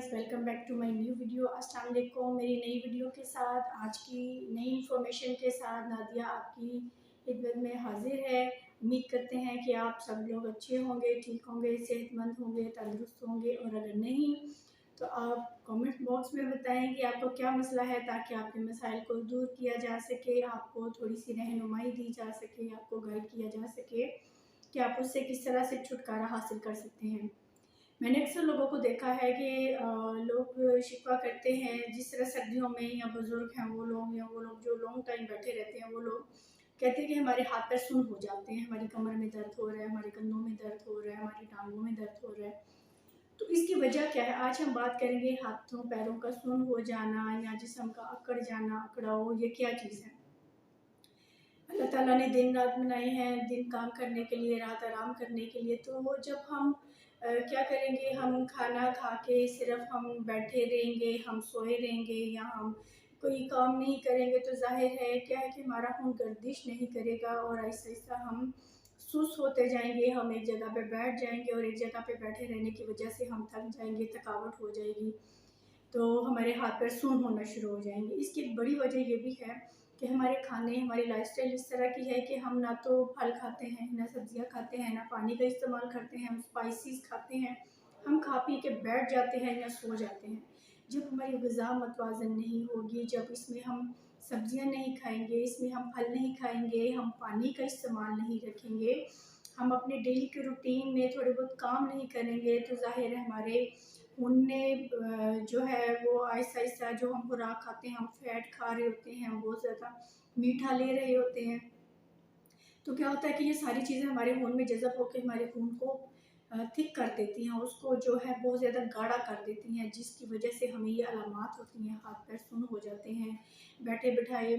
Guys, welcome back to my new video. अस्सलाम वालेकुम। मेरी नई वीडियो के साथ आज की नई इन्फॉर्मेशन के साथ नादिया आपकी खिदमत में हाजिर है। उम्मीद करते हैं कि आप सब लोग अच्छे होंगे, ठीक होंगे, सेहतमंद होंगे, तंदुरुस्त होंगे। और अगर नहीं तो आप कमेंट बॉक्स में बताएं कि आपको क्या मसला है, ताकि आपके मसाइल को दूर किया जा सके, आपको थोड़ी सी रहनुमाई दी जा सके, आपको गाइड किया जा सके कि आप उससे किस तरह से छुटकारा हासिल कर सकते हैं। मैंने अक्सर लोगों को देखा है कि लोग शिकवा करते हैं, जिस तरह सर्दियों में या बुज़ुर्ग हैं वो लोग, या वो लोग जो लॉन्ग टाइम बैठे रहते हैं, वो लोग कहते हैं कि हमारे हाथ पैर सुन्न हो जाते हैं, हमारी कमर में दर्द हो रहा है, हमारे कंधों में दर्द हो रहा है, हमारी टांगों में दर्द हो रहा है। तो इसकी वजह क्या है, आज हम बात करेंगे हाथों पैरों का सुन्न हो जाना या जिस्म का अकड़ जाना, अकड़ाओ, ये क्या चीज़ है। अल्लाह ताला ने दिन रात बनाए हैं, दिन काम करने के लिए, रात आराम करने के लिए। तो जब हम क्या करेंगे, हम खाना खा के सिर्फ हम बैठे रहेंगे, हम सोए रहेंगे या हम कोई काम नहीं करेंगे, तो जाहिर है क्या है कि हमारा खून गर्दिश नहीं करेगा और आहिस्ता आहिस्ता हम सुस्त होते जाएंगे। हम एक जगह पे बैठ जाएंगे और एक जगह पे बैठे रहने की वजह से हम थक जाएंगे, थकावट हो जाएगी, तो हमारे हाथ पैर सून होना शुरू हो जाएंगे। इसकी एक बड़ी वजह ये भी है कि हमारे खाने, हमारी लाइफस्टाइल इस तरह की है कि हम ना तो फल खाते हैं, ना सब्जियां खाते हैं, ना पानी का इस्तेमाल करते हैं, हम स्पाइसेस खाते हैं, हम खा पी के बैठ जाते हैं या सो जाते हैं। जब हमारी ग़िज़ा मतवाज़न नहीं होगी, जब इसमें हम सब्जियां नहीं खाएंगे, इसमें हम फल नहीं खाएंगे, हम पानी का इस्तेमाल नहीं रखेंगे, हम अपने डेली के रूटीन में थोड़े बहुत काम नहीं करेंगे, तो ज़ाहिर है हमारे उनने जो है वो आहिस्ता आहिस्ता जो हम खुराक खाते हैं, हम फैट खा रहे होते हैं, हम बहुत ज़्यादा मीठा ले रहे होते हैं। तो क्या होता है कि ये सारी चीज़ें हमारे खून में जज़ब होकर हमारे खून को थिक कर देती हैं, उसको जो है बहुत ज़्यादा गाढ़ा कर देती हैं, जिसकी वजह से हमें ये अलामात होती हैं, हाथ पैर सुन्न हो जाते हैं बैठे बिठाए।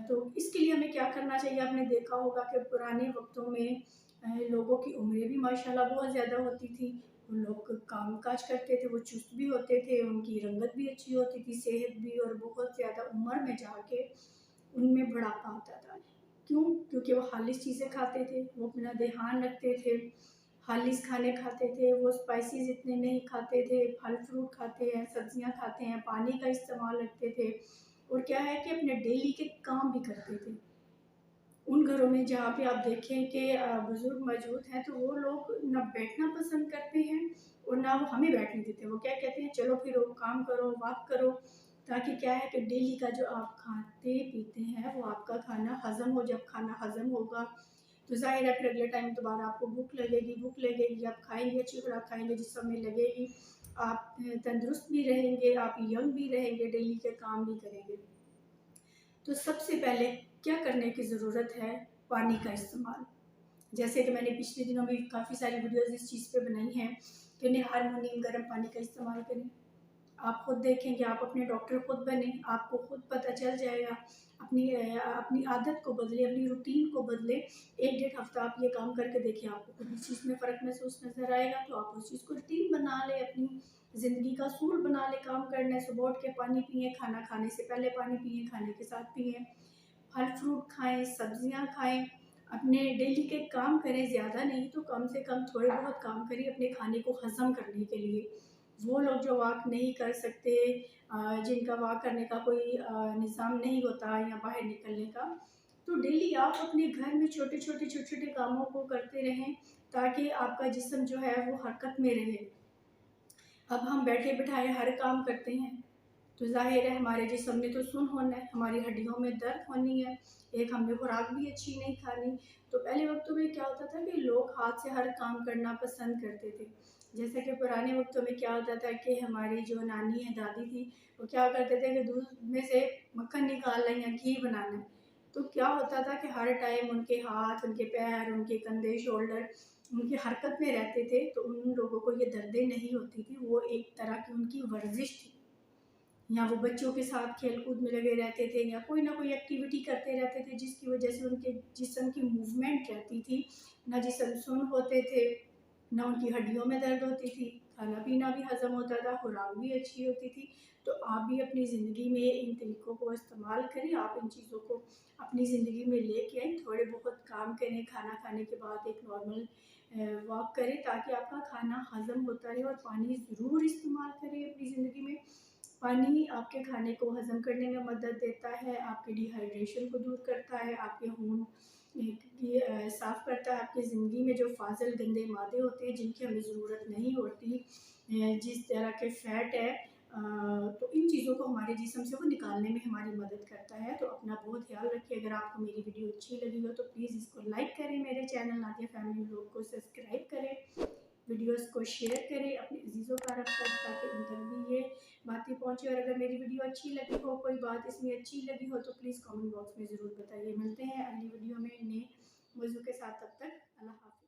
तो इसके लिए हमें क्या करना चाहिए। आपने देखा होगा कि पुराने वक्तों में लोगों की उम्रें भी माशाल्लाह बहुत ज़्यादा होती थी। वो लोग काम काज करते थे, वो चुस्त भी होते थे, उनकी रंगत भी अच्छी होती थी, सेहत भी, और बहुत ज़्यादा उम्र में जाके उनमें बुढ़ापा आता था। क्यों? क्योंकि वो खालिश चीज़ें खाते थे, वो अपना ध्यान रखते थे, खालिश खाने खाते थे, वो स्पाइसेस इतने नहीं खाते थे, फल फ्रूट खाते हैं, सब्जियां खाते हैं, पानी का इस्तेमाल रखते थे, और क्या है कि अपने डेली के काम भी करते थे। उन घरों में जहाँ पे आप देखें कि बुज़ुर्ग मौजूद हैं, तो वो लोग ना बैठना पसंद करते हैं और ना वो हमें बैठने देते हैं। वो क्या कहते हैं, चलो फिरो, काम करो, वॉक करो, ताकि क्या है कि डेली का जो आप खाते पीते हैं वो आपका खाना हज़म हो। जब खाना हज़म होगा तो ज़ाहिर है फिर अगले टाइम दोबारा आपको भूख लगेगी, आप खाएँगे, अच्छी खुराक खाएँगे, जिससे हमें लगेगी, आप तंदुरुस्त भी रहेंगे, आप यंग भी रहेंगे, डेली के काम भी करेंगे। तो सबसे पहले क्या करने की ज़रूरत है, पानी का इस्तेमाल। जैसे कि मैंने पिछले दिनों में काफ़ी सारी वीडियोज़ इस चीज़ पे बनाई हैं कि निहार मुनीम गर्म पानी का इस्तेमाल करें। आप खुद देखें कि आप अपने डॉक्टर खुद बने, आपको खुद पता चल जाएगा। अपनी आदत को बदलें, अपनी रूटीन को बदलें। 1 डेढ़ हफ्ता आप ये काम करके देखिए, आपको खुद इस चीज़ में फ़र्क महसूस नज़र आएगा। तो आप उस चीज़ को रूटीन बना लें, अपनी ज़िंदगी का असूल बना लें। काम करना है, सुबह उठ के पानी पिएँ, खाना खाने से पहले पानी पिएँ, खाने के साथ पिएँ, फल फ्रूट खाएँ, सब्जियाँ खाएँ, अपने डेली के काम करें, ज़्यादा नहीं तो कम से कम थोड़े बहुत काम करिए अपने खाने को हज़म करने के लिए। वो लोग जो वॉक नहीं कर सकते, जिनका वॉक करने का कोई निज़ाम नहीं होता या बाहर निकलने का, तो डेली आप अपने घर में छोटे-छोटे कामों को करते रहें, ताकि आपका जिस्म जो है वो हरकत में रहे। अब हम बैठे बिठाए हर काम करते हैं, तो ज़ाहिर है हमारे जिस्म में तो सुन्न होना है, हमारी हड्डियों में दर्द होनी है, एक हमने खुराक भी अच्छी नहीं खानी। तो पहले वक्तों में क्या होता था कि लोग हाथ से हर काम करना पसंद करते थे। जैसे कि पुराने वक्तों में क्या होता था कि हमारी जो नानी है, दादी थी, वो क्या करते थे कि दूध में से मक्खन निकालना या घी बनाना है। तो क्या होता था कि हर टाइम उनके हाथ, उनके पैर, उनके कंधे, शोल्डर उनकी हरकत में रहते थे, तो उन लोगों को ये दर्दें नहीं होती थी। वो एक तरह की उनकी वर्जिश थी, या वो बच्चों के साथ खेल-कूद में लगे रहते थे, या कोई ना कोई एक्टिविटी करते रहते थे, जिसकी वजह से उनके जिस्म की मूवमेंट रहती थी। ना जिस्म सुन्न होते थे, ना उनकी हड्डियों में दर्द होती थी, खाना-पीना भी हज़म होता था, खुराक भी अच्छी होती थी। तो आप भी अपनी ज़िंदगी में इन तरीकों को इस्तेमाल करें, आप इन चीज़ों को अपनी ज़िंदगी में लेके आएँ। थोड़े बहुत काम करें, खाना खाने के बाद एक नॉर्मल वॉक करें, ताकि आपका खाना हज़म होता रहे, और पानी ज़रूर इस्तेमाल करें अपनी पानी आपके खाने को हज़म करने में मदद देता है, आपके डिहाइड्रेशन को दूर करता है, आपके खून की साफ़ करता है, आपकी ज़िंदगी में जो फाज़िल गंदे मादे होते हैं जिनकी हमें ज़रूरत नहीं होती, जिस तरह के फ़ैट है, तो इन चीज़ों को हमारे जिस्म से वो निकालने में हमारी मदद करता है। तो अपना बहुत ख्याल रखिए। अगर आपको मेरी वीडियो अच्छी लगी हो तो प्लीज़ इसको लाइक करें, मेरे चैनल नादिया फैमिली व्लॉग को सब्सक्राइब करें, वीडियोस को शेयर करें अपने अजीज़ों कारब तक, ताकि उन तक भी ये बातें पहुँचे। और अगर मेरी वीडियो अच्छी लगी हो, कोई बात इसमें अच्छी लगी हो, तो प्लीज़ कमेंट बॉक्स में ज़रूर बताइए। मिलते हैं अगली वीडियो में नए मौजू के साथ, तब तक अल्लाह हाफ़िज़।